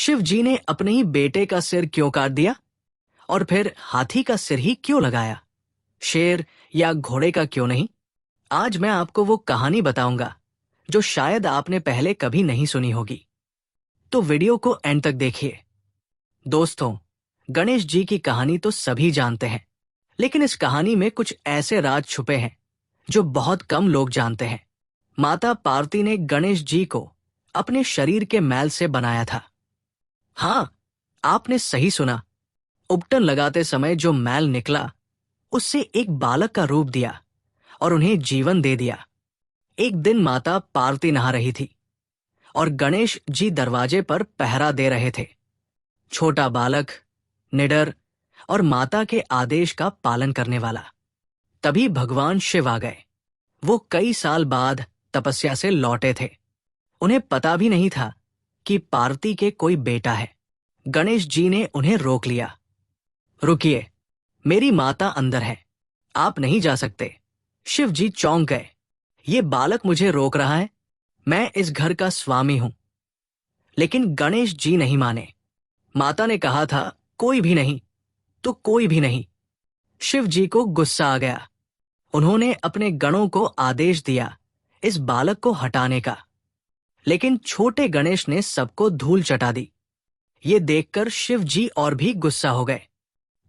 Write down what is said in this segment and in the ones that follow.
शिव जी ने अपने ही बेटे का सिर क्यों काट दिया? और फिर हाथी का सिर ही क्यों लगाया? शेर या घोड़े का क्यों नहीं? आज मैं आपको वो कहानी बताऊंगा जो शायद आपने पहले कभी नहीं सुनी होगी। तो वीडियो को एंड तक देखिए। दोस्तों, गणेश जी की कहानी तो सभी जानते हैं, लेकिन इस कहानी में कुछ ऐसे राज छुपे हैं जो बहुत कम लोग जानते हैं। माता पार्वती ने गणेश जी को अपने शरीर के मैल से बनाया था। हाँ, आपने सही सुना। उपटन लगाते समय जो मैल निकला, उससे एक बालक का रूप दिया और उन्हें जीवन दे दिया। एक दिन माता पार्वती नहा रही थी और गणेश जी दरवाजे पर पहरा दे रहे थे। छोटा बालक, निडर और माता के आदेश का पालन करने वाला। तभी भगवान शिव आ गए। वो कई साल बाद तपस्या से लौटे थे। उन्हें पता भी नहीं था कि पार्वती के कोई बेटा है। गणेश जी ने उन्हें रोक लिया। रुकिए, मेरी माता अंदर है, आप नहीं जा सकते। शिव जी चौंक गए। ये बालक मुझे रोक रहा है, मैं इस घर का स्वामी हूं। लेकिन गणेश जी नहीं माने। माता ने कहा था, कोई भी नहीं तो कोई भी नहीं। शिव जी को गुस्सा आ गया। उन्होंने अपने गणों को आदेश दिया इस बालक को हटाने का। लेकिन छोटे गणेश ने सबको धूल चटा दी। ये देखकर शिव जी और भी गुस्सा हो गए।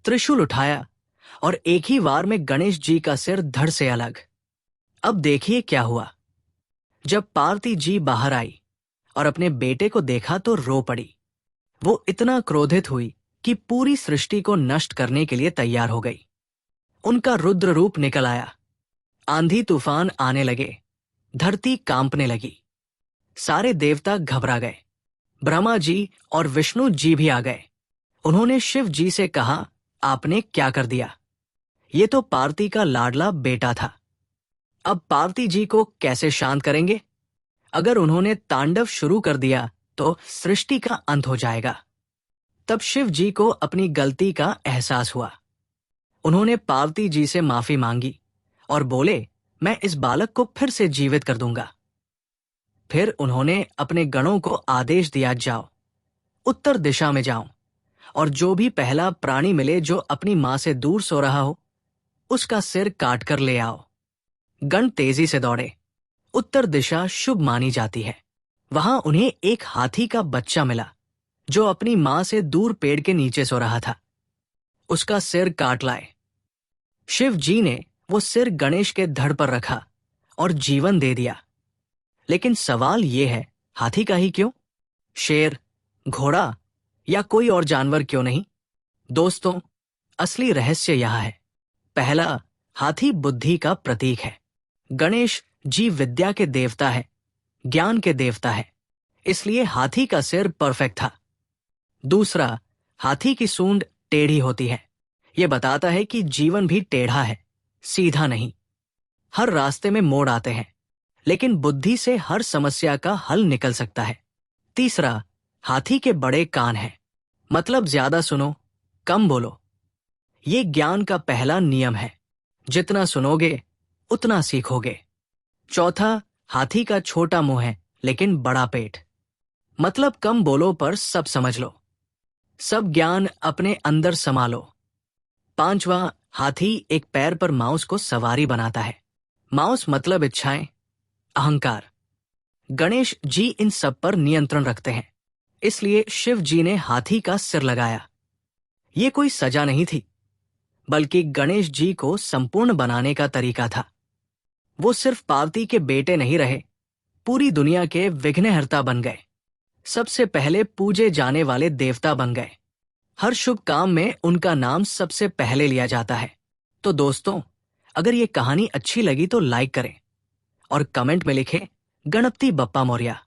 त्रिशूल उठाया और एक ही वार में गणेश जी का सिर धड़ से अलग। अब देखिए क्या हुआ। जब पार्वती जी बाहर आई और अपने बेटे को देखा तो रो पड़ी। वो इतना क्रोधित हुई कि पूरी सृष्टि को नष्ट करने के लिए तैयार हो गई। उनका रुद्र रूप निकल आया। आंधी तूफान आने लगे, धरती कांपने लगी। सारे देवता घबरा गए। ब्रह्मा जी और विष्णु जी भी आ गए। उन्होंने शिव जी से कहा, आपने क्या कर दिया? ये तो पार्वती का लाडला बेटा था। अब पार्वती जी को कैसे शांत करेंगे? अगर उन्होंने तांडव शुरू कर दिया तो सृष्टि का अंत हो जाएगा। तब शिव जी को अपनी गलती का एहसास हुआ। उन्होंने पार्वती जी से माफी मांगी और बोले, मैं इस बालक को फिर से जीवित कर दूंगा। फिर उन्होंने अपने गणों को आदेश दिया, जाओ, उत्तर दिशा में जाओ और जो भी पहला प्राणी मिले जो अपनी मां से दूर सो रहा हो, उसका सिर काट कर ले आओ। गण तेजी से दौड़े। उत्तर दिशा शुभ मानी जाती है। वहां उन्हें एक हाथी का बच्चा मिला जो अपनी मां से दूर पेड़ के नीचे सो रहा था। उसका सिर काट लाए। शिव जी ने वो सिर गणेश के धड़ पर रखा और जीवन दे दिया। लेकिन सवाल ये है, हाथी का ही क्यों? शेर, घोड़ा या कोई और जानवर क्यों नहीं? दोस्तों, असली रहस्य यहां है। पहला, हाथी बुद्धि का प्रतीक है। गणेश जी विद्या के देवता है, ज्ञान के देवता है, इसलिए हाथी का सिर परफेक्ट था। दूसरा, हाथी की सूंड टेढ़ी होती है। यह बताता है कि जीवन भी टेढ़ा है, सीधा नहीं। हर रास्ते में मोड़ आते हैं, लेकिन बुद्धि से हर समस्या का हल निकल सकता है। तीसरा, हाथी के बड़े कान हैं, मतलब ज्यादा सुनो, कम बोलो। ये ज्ञान का पहला नियम है। जितना सुनोगे उतना सीखोगे। चौथा, हाथी का छोटा मुंह है लेकिन बड़ा पेट, मतलब कम बोलो पर सब समझ लो। सब ज्ञान अपने अंदर समा लो। पांचवा, हाथी एक पैर पर माउस को सवारी बनाता है। माउस मतलब इच्छाएं, अहंकार। गणेश जी इन सब पर नियंत्रण रखते हैं, इसलिए शिव जी ने हाथी का सिर लगाया। ये कोई सजा नहीं थी, बल्कि गणेश जी को संपूर्ण बनाने का तरीका था। वो सिर्फ पार्वती के बेटे नहीं रहे, पूरी दुनिया के विघ्नहर्ता बन गए। सबसे पहले पूजे जाने वाले देवता बन गए। हर शुभ काम में उनका नाम सबसे पहले लिया जाता है। तो दोस्तों, अगर ये कहानी अच्छी लगी तो लाइक करें और कमेंट में लिखें, गणपति बप्पा मोरया।